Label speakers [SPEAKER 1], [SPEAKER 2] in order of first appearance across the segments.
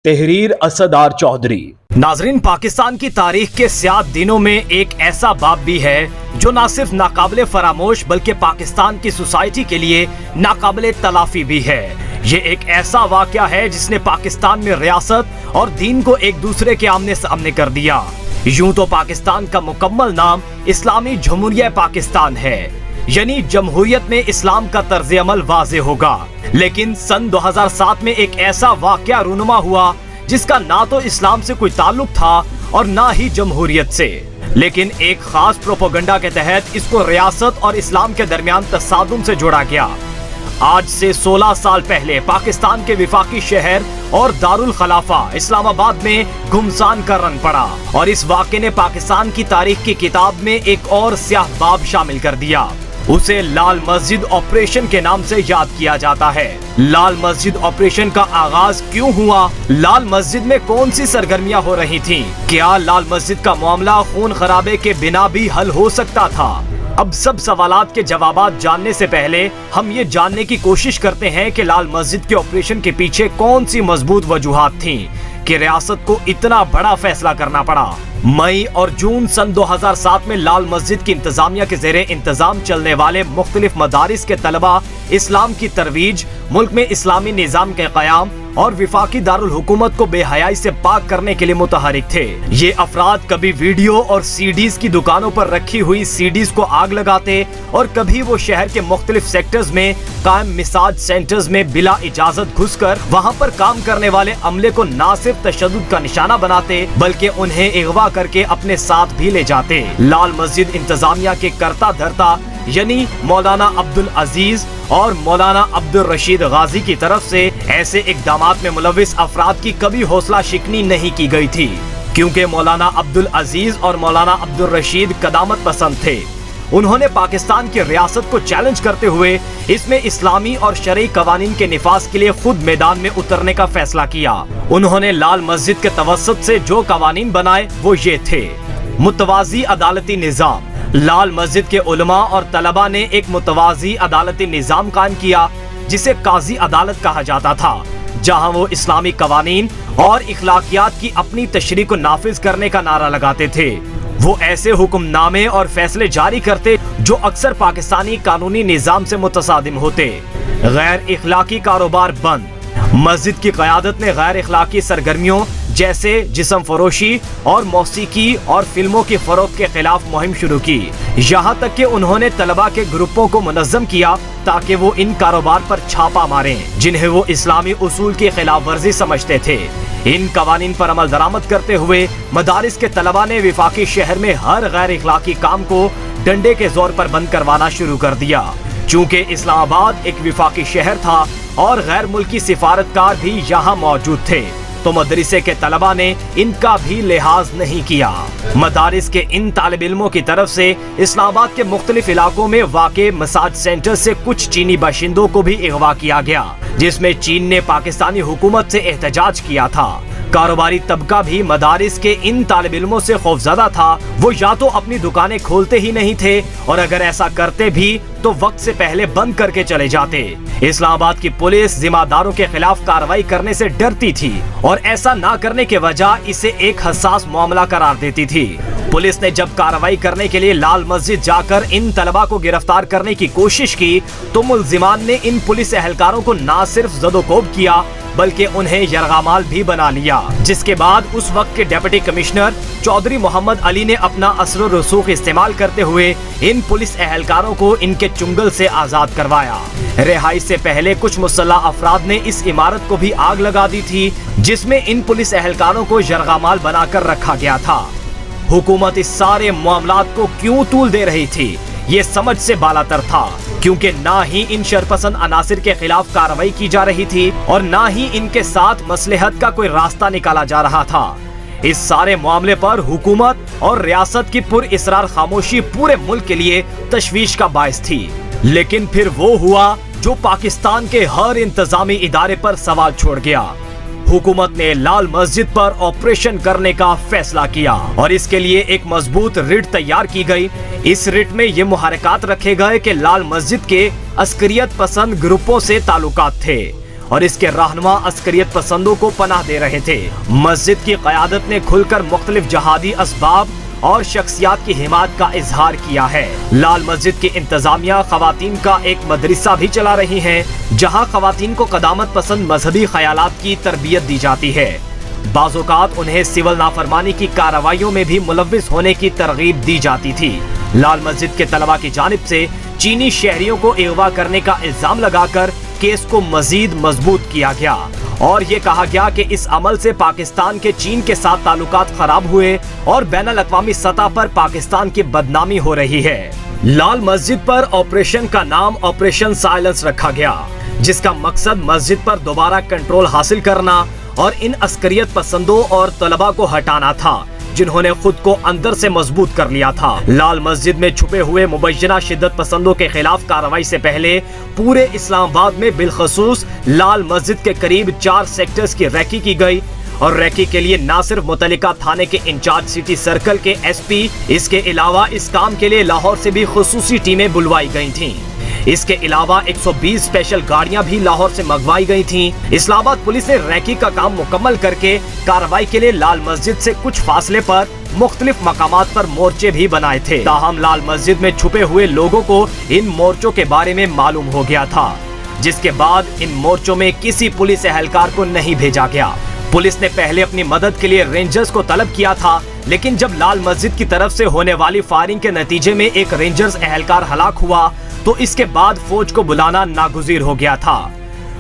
[SPEAKER 1] तहरीर असदार चौधरी। नाजरीन, पाकिस्तान की तारीख के स्याह दिनों में एक ऐसा बाब भी है जो न सिर्फ नाकाबिले फरामोश बल्कि पाकिस्तान की सोसाइटी के लिए नाकाबिले तलाफी भी है। ये एक ऐसा वाकया है जिसने पाकिस्तान में रियासत और दीन को एक दूसरे के आमने सामने कर दिया। यूं तो पाकिस्तान का मुकम्मल नाम इस्लामी जमहूरियत पाकिस्तान है, यानी जमहूरियत में इस्लाम का तर्ज अमल वाज़े होगा। लेकिन सन 2007 में एक ऐसा वाकया रूनुमा हुआ जिसका ना तो इस्लाम से कोई ताल्लुक था और ना ही जमहूरियत से, लेकिन एक खास प्रोपेगेंडा के तहत इसको रियासत और इस्लाम के दरमियान तसादुम से जोड़ा गया। आज से 16 साल पहले पाकिस्तान के विफाकी शहर और दारुल खलाफा इस्लामाबाद में घुमसान का रंग पड़ा और इस वाक़े ने पाकिस्तान की तारीख की किताब में एक और स्याह बाब शामिल कर दिया। उसे लाल मस्जिद ऑपरेशन के नाम से याद किया जाता है। लाल मस्जिद ऑपरेशन का आगाज क्यों हुआ? लाल मस्जिद में कौन सी सरगर्मियां हो रही थीं? क्या लाल मस्जिद का मामला खून खराबे के बिना भी हल हो सकता था? अब सब सवालात के जवाबात जानने से पहले हम ये जानने की कोशिश करते हैं कि लाल मस्जिद के ऑपरेशन के पीछे कौन सी मजबूत वजूहात थीं कि रियासत को इतना बड़ा फैसला करना पड़ा। मई और जून सन 2007 में लाल मस्जिद की इंतजामिया के ज़ेरे इंतजाम चलने वाले मुख्तलिफ मदारिस के तलबा इस्लाम की तरवीज, मुल्क में इस्लामी निज़ाम के क़याम और विफाकी दारुल हुकूमत को बेहयाई से पाक करने के लिए मुतहरिक थे। ये अफराद कभी वीडियो और सीडीज की दुकानों पर रखी हुई सीडीज को आग लगाते और कभी वो शहर के मुख्तलिफ सेक्टर्स में कायम मिसाज सेंटर्स में बिला इजाजत घुसकर वहाँ पर काम करने वाले अमले को न सिर्फ तशद्दुद का निशाना बनाते बल्कि उन्हें अगवा करके अपने साथ भी ले जाते। लाल मस्जिद इंतजामिया के करता धरता यानी मौलाना अब्दुल अजीज और मौलाना अब्दुल रशीद गाजी की तरफ से ऐसे इक़दामात में मुलविस अफराद की कभी हौसला शिकनी नहीं की गई थी, क्योंकि मौलाना अब्दुल अजीज और मौलाना अब्दुल रशीद कदामत पसंद थे। उन्होंने पाकिस्तान की रियासत को चैलेंज करते हुए इसमें इस्लामी और शरई कवानीन के निफाज के लिए खुद मैदान में उतरने का फैसला किया। उन्होंने लाल मस्जिद के तवस्सुत से जो कवानीन बनाए वो ये थे: मुतवाज़ी अदालती निज़ाम। लाल मस्जिद के उलमा और तलबा ने एक मुतवाज़ी अदालती निज़ाम कायम किया जिसे काजी अदालत कहा जाता था, जहां वो इस्लामी कवानीन और इखलाकियात की अपनी तशरीह को नाफिज करने का नारा लगाते थे। वो ऐसे हुक्मनामे और फैसले जारी करते जो अक्सर पाकिस्तानी कानूनी निज़ाम से मुतसादिम होते। गैर इखलाकी कारोबार बंद। मस्जिद की क़यादत ने गैर इखलाकी सरगर्मियों जैसे जिस्म फरोशी और मौसीकी और फिल्मों की फरोख्त के खिलाफ मुहिम शुरू की। यहाँ तक कि उन्होंने तलबा के ग्रुपों को मुनज़्ज़म किया ताकि वो इन कारोबार पर छापा मारें जिन्हें वो इस्लामी उसूल की खिलाफ वर्जी समझते थे। इन कवानीन पर अमल दरामद करते हुए मदारिस के तलबा ने विफाकी शहर में हर गैर इखलाकी काम को डंडे के जोर पर बंद करवाना शुरू कर दिया। चूँकि इस्लामाबाद एक विफाकी शहर था और गैर मुल्की सिफारतकार भी यहाँ मौजूद थे, तो मदरसे के तलबा ने इनका भी लिहाज नहीं किया। मदारिस के इन तालिब इल्मों की तरफ से इस्लामाबाद के मुख्तलिफ इलाकों में वाक़े मसाज सेंटर से कुछ चीनी बाशिंदों को भी अगवा किया गया, जिसमें चीन ने पाकिस्तानी हुकूमत से एहतजाज किया था। कारोबारी तबका भी मदारिस के इन तालिब इल्मों से खौफजदा था। वो या तो अपनी दुकानें खोलते ही नहीं थे और अगर ऐसा करते भी तो वक्त से पहले बंद करके चले जाते। इस्लामाबाद की पुलिस जिम्मेदारों के खिलाफ कार्रवाई करने से डरती थी और ऐसा ना करने के वजह इसे एक हसास मामला करार देती थी। पुलिस ने जब कार्रवाई करने के लिए लाल मस्जिद जाकर इन तलबा को गिरफ्तार करने की कोशिश की तो मुल्जिमान ने इन पुलिस एहलकारों को ना सिर्फ ज़दोकोब किया बल्कि उन्हें यरगमाल भी बना लिया, जिसके बाद उस वक्त के डिप्टी कमिश्नर चौधरी मोहम्मद अली ने अपना असर और रसूख इस्तेमाल करते हुए इन पुलिस एहलकारों को इनके चुंगल से आजाद करवाया। रिहाई से पहले कुछ मुसल्लह अफराद ने इस इमारत को भी आग लगा दी थी जिसमें इन पुलिस एहलकारों को यरगमाल बनाकर रखा गया था। हुकूमत इस सारे मामलात को क्यों तूल दे रही थी ये समझ से बालातर था, क्योंकि ना ही इन शरपसंद अनासिर के खिलाफ कार्रवाई की जा रही थी और ना ही इनके साथ मसलहत का कोई रास्ता निकाला जा रहा था। इस सारे मामले पर हुकूमत और रियासत की पुरइसरार खामोशी पूरे मुल्क के लिए तशवीश का बायस थी। लेकिन फिर वो हुआ जो पाकिस्तान के हर इंतजामी इदारे पर सवाल छोड़ गया। हुकूमत ने लाल मस्जिद पर ऑपरेशन करने का फैसला किया और इसके लिए एक मजबूत रिट तैयार की गई। इस रिट में ये मुहरकात रखे गए कि लाल मस्जिद के अस्करियत पसंद ग्रुपों से ताल्लुकात थे और इसके रहनुमा अस्करियत पसंदों को पनाह दे रहे थे। मस्जिद की क़यादत ने खुलकर मुख्तलिफ जहादी असबाब और शख्सियात की हिमायत का इजहार किया है। लाल मस्जिद की इंतजामिया खवातीन का एक मदरसा भी चला रही है, जहां खवातीन को क़दामत पसंद मजहबी ख्यालात की तरबियत दी जाती है। बाज़ौक़ात उन्हें सिविल नाफरमानी की कार्रवाइयों में भी मुलव्विस होने की तरगीब दी जाती थी। लाल मस्जिद के तलबा की जानिब से चीनी शहरियों को अगवा करने का इल्जाम लगाकर केस को मजीद मजबूत किया गया और ये कहा गया कि इस अमल से पाकिस्तान के चीन के साथ ताल्लुकात खराब हुए और बैनुल अक़वामी सतह पर पाकिस्तान की बदनामी हो रही है। लाल मस्जिद पर ऑपरेशन का नाम ऑपरेशन साइलेंस रखा गया, जिसका मकसद मस्जिद पर दोबारा कंट्रोल हासिल करना और इन अस्करियत पसंदों और तलबा को हटाना था जिन्होंने खुद को अंदर से मजबूत कर लिया था। लाल मस्जिद में छुपे हुए मुबैयना शिद्दत पसंदों के खिलाफ कार्रवाई से पहले पूरे इस्लामाबाद में बिलखसूस लाल मस्जिद के करीब 4 सेक्टर्स की रैकी की गई और रैकी के लिए न सिर्फ मुतल्लिका थाने के इंचार्ज सिटी सर्कल के एसपी, इसके अलावा इस काम के लिए लाहौर से भी खुसूसी टीमें बुलवाई गई थीं। इसके अलावा 120 स्पेशल गाड़ियां भी लाहौर से मंगवाई गई थीं। इस्लामाबाद पुलिस ने रैकी का काम मुकम्मल करके कार्रवाई के लिए लाल मस्जिद से कुछ फासले पर मुख्तलिफ मकामात पर मोर्चे भी बनाए थे। ताहम लाल मस्जिद में छुपे हुए लोगों को इन मोर्चों के बारे में मालूम हो गया था, जिसके बाद इन मोर्चों में किसी पुलिस एहलकार को नहीं भेजा गया। पुलिस ने पहले अपनी मदद के लिए रेंजर्स को तलब किया था, लेकिन जब लाल मस्जिद की तरफ से होने वाली फायरिंग के नतीजे में एक रेंजर्स एहलकार हलाक हुआ तो इसके बाद फौज को बुलाना नागुज़ीर हो गया था।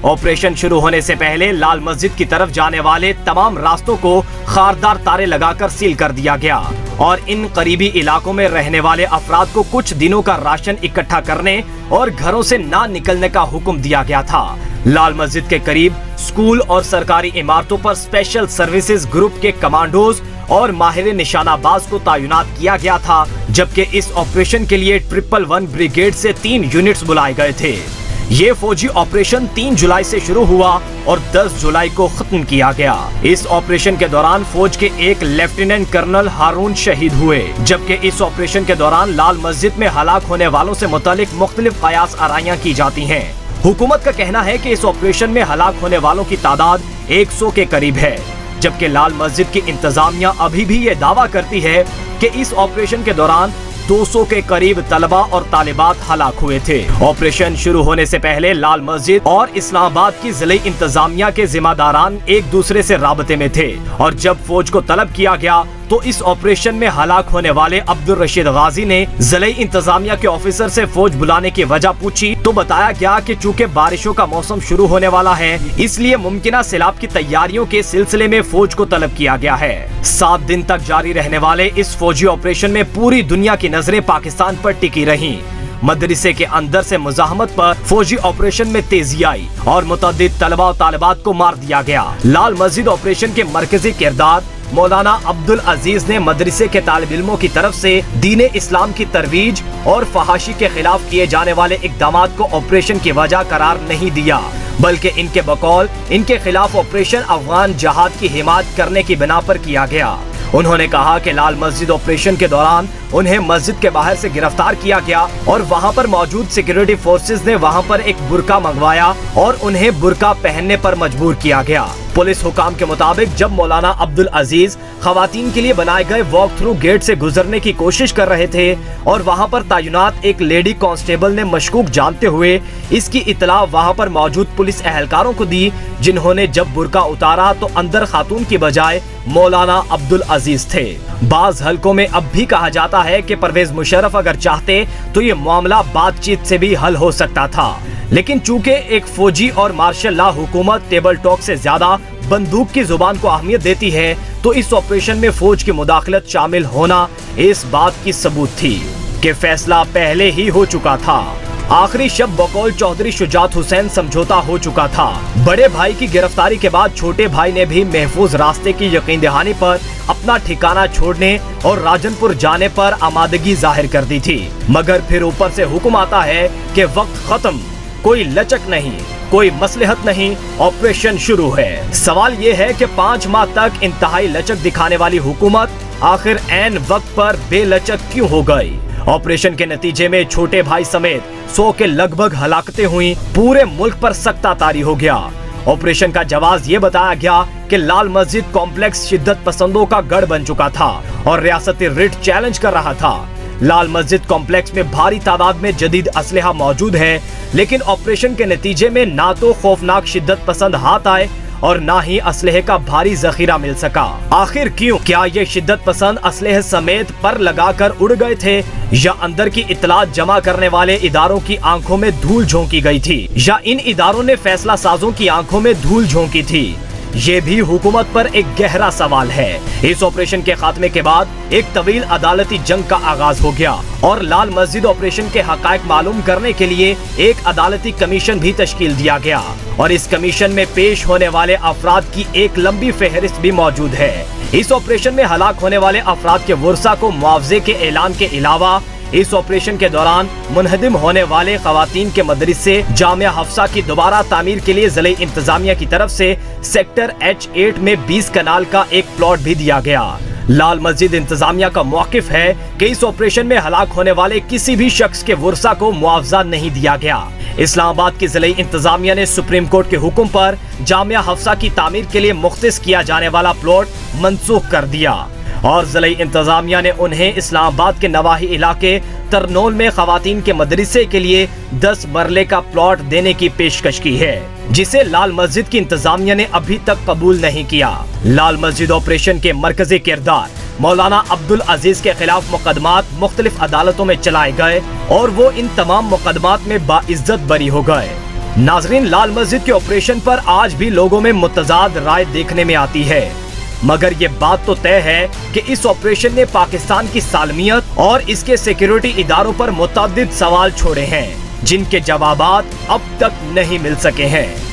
[SPEAKER 1] ऑपरेशन शुरू होने से पहले लाल मस्जिद की तरफ जाने वाले तमाम रास्तों को खारदार तारे लगाकर सील कर दिया गया और इन करीबी इलाकों में रहने वाले अफराद को कुछ दिनों का राशन इकट्ठा करने और घरों से ना निकलने का हुक्म दिया गया था। लाल मस्जिद के करीब स्कूल और सरकारी इमारतों पर स्पेशल सर्विसेज ग्रुप के कमांडोज और माहिर निशानाबाज को तैनात किया गया था, जबकि इस ऑपरेशन के लिए 111 ब्रिगेड से 3 यूनिट्स बुलाए गए थे। ये फौजी ऑपरेशन 3 जुलाई से शुरू हुआ और 10 जुलाई को खत्म किया गया। इस ऑपरेशन के दौरान फौज के एक लेफ्टिनेंट कर्नल हारून शहीद हुए, जबकि इस ऑपरेशन के दौरान लाल मस्जिद में हलाक होने वालों से मुतालिक मुख्तलिफ कयास आराइयां की जाती हैं। हुकूमत का कहना है कि इस ऑपरेशन में हलाक होने वालों की तादाद 100 के करीब है, जबकि लाल मस्जिद की इंतजामिया अभी भी ये दावा करती है कि इस ऑपरेशन के दौरान 200 के करीब तलबा और तालिबात हलाक हुए थे। ऑपरेशन शुरू होने से पहले लाल मस्जिद और इस्लामाबाद की जिले इंतजामिया के जिम्मेदारान एक दूसरे से राबते में थे और जब फौज को तलब किया गया तो इस ऑपरेशन में हलाक होने वाले अब्दुल रशीद गाजी ने जिले इंतजामिया के ऑफिसर से फौज बुलाने की वजह पूछी तो बताया गया कि चूंकि बारिशों का मौसम शुरू होने वाला है, इसलिए मुमकिना सैलाब की तैयारियों के सिलसिले में फौज को तलब किया गया है। 7 दिन तक जारी रहने वाले इस फौजी ऑपरेशन में पूरी दुनिया की नजरें पाकिस्तान पर टिकी रहीं। मदरसे के अंदर से मुजाहमत पर फौजी ऑपरेशन में तेजी आई और मुतअद्दिद तलबा और तालिबात को मार दिया गया। लाल मस्जिद ऑपरेशन के मरकजी किरदार मौलाना अब्दुल अजीज ने मदरसे के तालिब इल्मों की तरफ से दीन इस्लाम की तरवीज और फहाशी के खिलाफ किए जाने वाले इक़दामात को ऑपरेशन की वजह करार नहीं दिया, बल्कि इनके बकौल इनके खिलाफ ऑपरेशन अफगान जहाद की हिमायत करने की बिना पर किया गया। उन्होंने कहा कि लाल मस्जिद ऑपरेशन के दौरान उन्हें मस्जिद के बाहर से गिरफ्तार किया गया और वहां पर मौजूद सिक्योरिटी फोर्सेस ने वहां पर एक बुर्का मंगवाया और उन्हें बुर्का पहनने पर मजबूर किया गया। पुलिस हुकाम के मुताबिक जब मौलाना अब्दुल अजीज खवातीन के लिए बनाए गए वॉक थ्रू गेट से गुजरने की कोशिश कर रहे थे और वहां पर तैनात एक लेडी कांस्टेबल ने मशकूक जानते हुए इसकी इतला वहां पर मौजूद पुलिस एहलकारों को दी, जिन्होंने जब बुर्का उतारा तो अंदर खातून की बजाय मौलाना अब्दुल अजीज थे। बाज हलकों में अब भी कहा जाता है कि परवेज मुशर्रफ अगर चाहते तो ये मामला बातचीत से भी हल हो सकता था, लेकिन चूंकि एक फौजी और मार्शल लॉ हुकूमत टेबल टॉक से ज्यादा बंदूक की जुबान को अहमियत देती है, तो इस ऑपरेशन में फौज की मुदाखलत शामिल होना इस बात की सबूत थी कि फैसला पहले ही हो चुका था। आखिरी शब बकौल चौधरी शुजात हुसैन समझौता हो चुका था। बड़े भाई की गिरफ्तारी के बाद छोटे भाई ने भी महफूज रास्ते की यकीन दहानी पर अपना ठिकाना छोड़ने और राजनपुर जाने पर आमादगी जाहिर कर दी थी, मगर फिर ऊपर से हुक्म आता है कि वक्त खत्म, कोई लचक नहीं, कोई मसलहत नहीं, ऑपरेशन शुरू है। सवाल ये है कि 5 माह तक इंतहाई लचक दिखाने वाली हुकूमत आखिर ऐन वक्त पर बेलचक क्यों हो गई? ऑपरेशन के नतीजे में छोटे भाई समेत 100 के लगभग हलाकतें हुई, पूरे मुल्क पर सख्ता तारी हो गया। ऑपरेशन का जवाब ये बताया गया कि लाल मस्जिद कॉम्प्लेक्स शिद्दत पसंदों का गढ़ बन चुका था और रियासती रिट चैलेंज कर रहा था। लाल मस्जिद कॉम्प्लेक्स में भारी तादाद में जदीद असलहा मौजूद है, लेकिन ऑपरेशन के नतीजे में ना तो खौफनाक शिद्दत पसंद हाथ आए और ना ही असलहे का भारी जखीरा मिल सका। आखिर क्यों? क्या ये शिद्दत पसंद असलहे समेत पर लगाकर उड़ गए थे, या अंदर की इतलात जमा करने वाले इदारों की आंखों में धूल झोंकी गई थी, या इन इदारों ने फैसला साजों की आंखों में धूल झोंकी थी? ये भी हुकूमत पर एक गहरा सवाल है। इस ऑपरेशन के खात्मे के बाद एक तवील अदालती जंग का आगाज हो गया और लाल मस्जिद ऑपरेशन के हकायक मालूम करने के लिए एक अदालती कमीशन भी तश्कील दिया गया और इस कमीशन में पेश होने वाले अफराद की एक लंबी फहरिस्त भी मौजूद है। इस ऑपरेशन में हलाक होने वाले अफराद के वर्सा को मुआवजे के ऐलान के अलावा इस ऑपरेशन के दौरान मुनहदिम होने वाले खवातीन के मदरसे जामिया हफ्सा की दोबारा तामीर के लिए ज़िले इंतजामिया की तरफ से सेक्टर H8 में 20 कनाल का एक प्लॉट भी दिया गया। लाल मस्जिद इंतजामिया का मौकिफ है कि इस ऑपरेशन में हलाक होने वाले किसी भी शख्स के वर्सा को मुआवजा नहीं दिया गया। इस्लामाबाद की ज़िले इंतजामिया ने सुप्रीम कोर्ट के हुक्म पर जामिया हफ्सा की तामीर के लिए मुख्तस किया जाने वाला प्लॉट मनसूख कर दिया और ज़िले इंतजामिया ने उन्हें इस्लामाबाद के नवाही इलाके तरनोल में खवातीन के मदरसे के लिए 10 मरले का प्लॉट देने की पेशकश की है, जिसे लाल मस्जिद की इंतजामिया ने अभी तक कबूल नहीं किया। लाल मस्जिद ऑपरेशन के मरकजी किरदार मौलाना अब्दुल अजीज के खिलाफ मुकदमात मुख्तलिफ अदालतों में चलाए गए और वो इन तमाम मुकदमात में बाइज्जत बरी हो गए। नाजरीन, लाल मस्जिद के ऑपरेशन पर आज भी लोगों में मुतजाद राय देखने में आती है, मगर ये बात तो तय है कि इस ऑपरेशन ने पाकिस्तान की सालमियत और इसके सिक्योरिटी इदारों पर मुतअद्दिद सवाल छोड़े हैं, जिनके जवाबात अब तक नहीं मिल सके हैं।